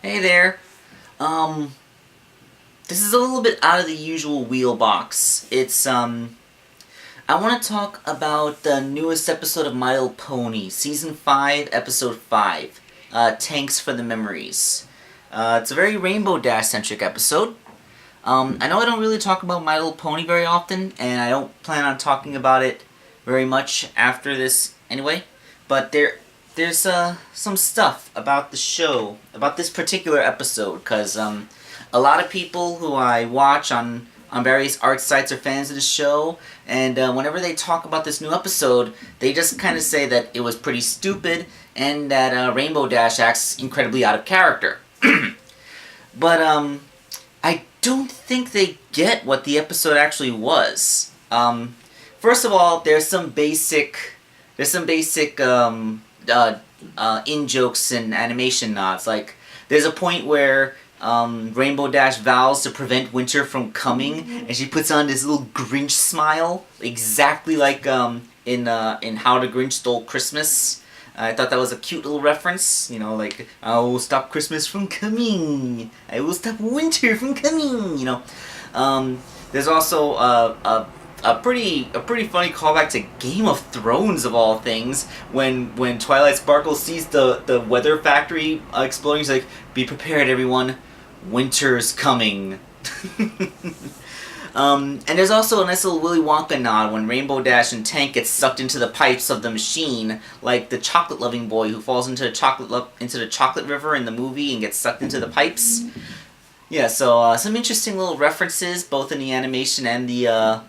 Hey there. Um, this is a little bit out of the usual wheel box. I want to talk about the newest episode of My Little Pony, Season 5, Episode 5, Tanks for the Memories. It's a very Rainbow Dash-centric episode. I know I don't really talk about My Little Pony very often, and I don't plan on talking about it very much after this anyway, but there's some stuff about the show, about this particular episode, because a lot of people who I watch on various art sites are fans of the show, and whenever they talk about this new episode, they just kind of say that it was pretty stupid and that Rainbow Dash acts incredibly out of character. But I don't think they get what the episode actually was. First of all, there's some basic in jokes and animation nods. Like, there's a point where Rainbow Dash vows to prevent winter from coming, and she puts on this little Grinch smile, exactly like in How the Grinch Stole Christmas. I thought that was a cute little reference, like, I will stop Christmas from coming, I will stop winter from coming. There's also a pretty funny callback to Game of Thrones of all things when Twilight Sparkle sees the weather factory exploding. She's like, "Be prepared, everyone, winter's coming." And there's also a nice little Willy Wonka nod when Rainbow Dash and Tank get sucked into the pipes of the machine, like the chocolate-loving boy who falls into the chocolate river in the movie and gets sucked into the pipes. Yeah, so some interesting little references, both in the animation and the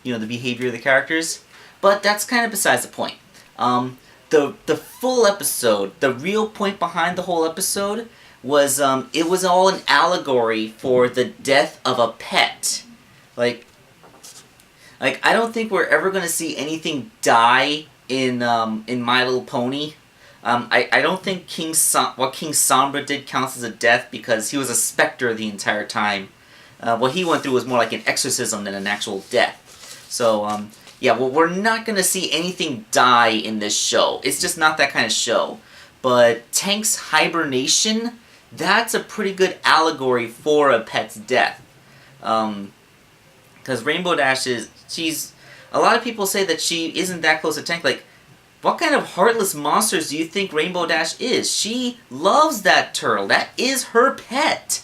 behavior of the characters. But that's kind of besides the point. The full episode, the real point behind the whole episode was it was all an allegory for the death of a pet. Like I don't think we're ever gonna see anything die in My Little Pony. I don't think what King Sombra did counts as a death because he was a specter the entire time. What he went through was more like an exorcism than an actual death. So, yeah, well, we're not going to see anything die in this show. It's just not that kind of show. But Tank's hibernation, that's a pretty good allegory for a pet's death. Because Rainbow Dash a lot of people say that she isn't that close to Tank. Like, what kind of heartless monsters do you think Rainbow Dash is? She loves that turtle. That is her pet.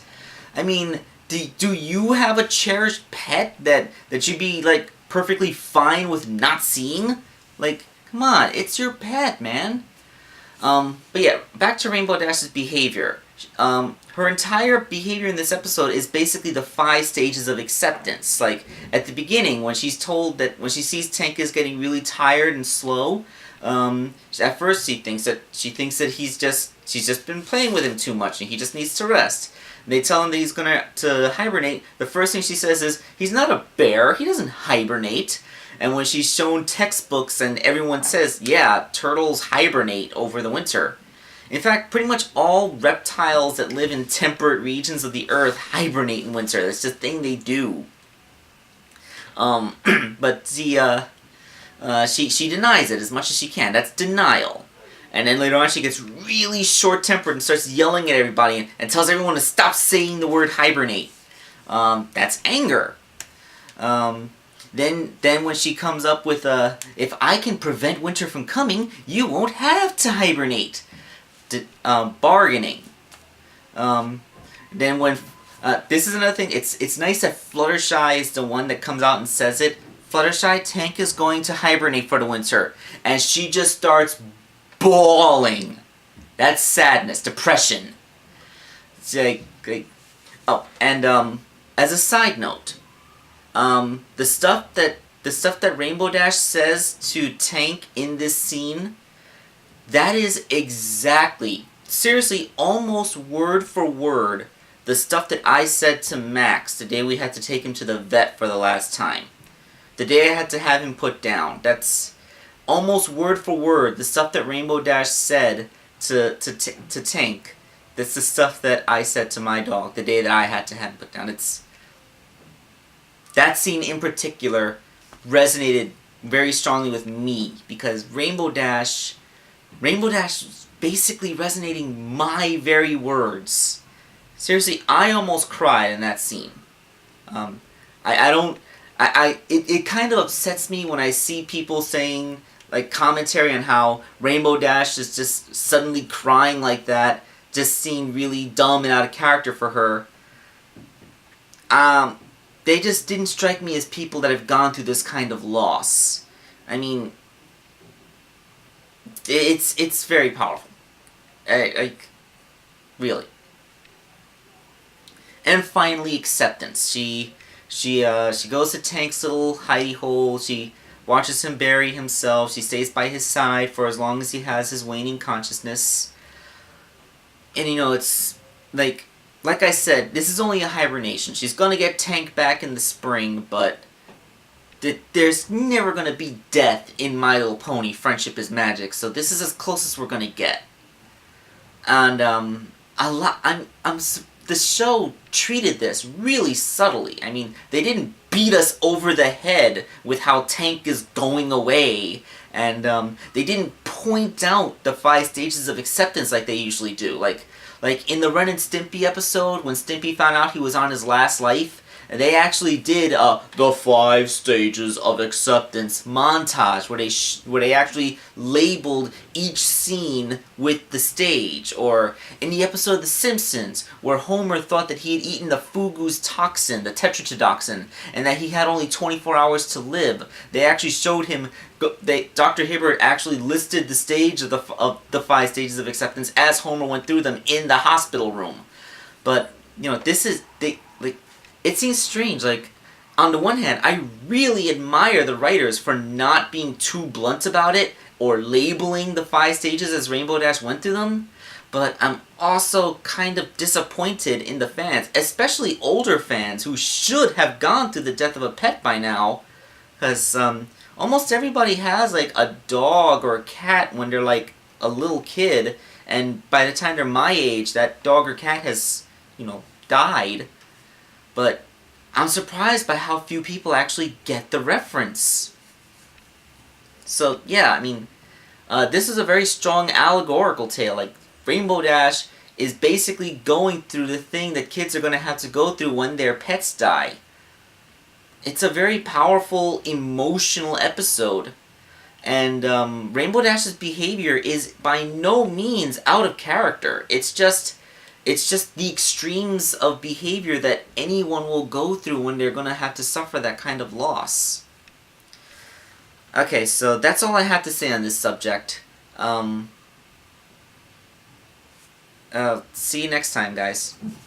I mean, do you have a cherished pet that you'd be, like, perfectly fine with not seeing? Like, come on, it's your pet, man. But yeah, back to Rainbow Dash's behavior. Her entire behavior in this episode is basically the 5 stages of acceptance. Like, at the beginning, when she sees Tank is getting really tired and slow, at first she thinks that she's just been playing with him too much and he just needs to rest. They tell him that he's gonna hibernate. The first thing she says is, he's not a bear, he doesn't hibernate. And when she's shown textbooks and everyone says, yeah, turtles hibernate over the winter. In fact, pretty much all reptiles that live in temperate regions of the earth hibernate in winter. That's just a thing they do. But she denies it as much as she can. That's denial. And then later on she gets really short-tempered and starts yelling at everybody and tells everyone to stop saying the word hibernate. That's anger. Then when she comes up with if I can prevent winter from coming, you won't have to hibernate. Bargaining. Then when this is another thing. It's nice that Fluttershy is the one that comes out and says it. Fluttershy, Tank is going to hibernate for the winter, and she just starts bawling. That's sadness, depression. It's oh, and as a side note, the stuff that Rainbow Dash says to Tank in this scene, that is exactly, seriously, almost word for word, the stuff that I said to Max the day we had to take him to the vet for the last time. The day I had to have him put down. That's almost word for word the stuff that Rainbow Dash said to Tank. That's the stuff that I said to my dog the day that I had to have him put down. That scene in particular resonated very strongly with me because Rainbow Dash was basically resonating my very words. Seriously, I almost cried in that scene. I don't. It kind of upsets me when I see people saying, like, commentary on how Rainbow Dash is just suddenly crying like that, just seemed really dumb and out of character for her. They just didn't strike me as people that have gone through this kind of loss. I mean, it's very powerful. Like, really. And finally, acceptance. She goes to Tank's little hidey hole. She watches him bury himself. She stays by his side for as long as he has his waning consciousness. And it's like I said, this is only a hibernation. She's gonna get Tank back in the spring, but there's never gonna be death in My Little Pony: Friendship is Magic. So this is as close as we're gonna get. And the show treated this really subtly. I mean, they didn't beat us over the head with how Tank is going away, and they didn't point out the 5 stages of acceptance like they usually do. Like in the Ren and Stimpy episode, when Stimpy found out he was on his last life, they actually did the 5 stages of acceptance montage where they actually labeled each scene with the stage. Or in the episode of The Simpsons, where Homer thought that he had eaten the Fugu's toxin, the tetrodotoxin, and that he had only 24 hours to live, they actually showed him. Dr. Hibbert actually listed the stage of the 5 stages of acceptance as Homer went through them in the hospital room. But this is it seems strange. Like, on the one hand, I really admire the writers for not being too blunt about it or labeling the 5 stages as Rainbow Dash went through them. But I'm also kind of disappointed in the fans, especially older fans who should have gone through the death of a pet by now. Because almost everybody has, like, a dog or a cat when they're, like, a little kid. And by the time they're my age, that dog or cat has, died. But I'm surprised by how few people actually get the reference. So, yeah, I mean, this is a very strong allegorical tale. Like, Rainbow Dash is basically going through the thing that kids are going to have to go through when their pets die. It's a very powerful, emotional episode. And Rainbow Dash's behavior is by no means out of character. It's just the extremes of behavior that anyone will go through when they're going to have to suffer that kind of loss. Okay, so that's all I have to say on this subject. See you next time, guys.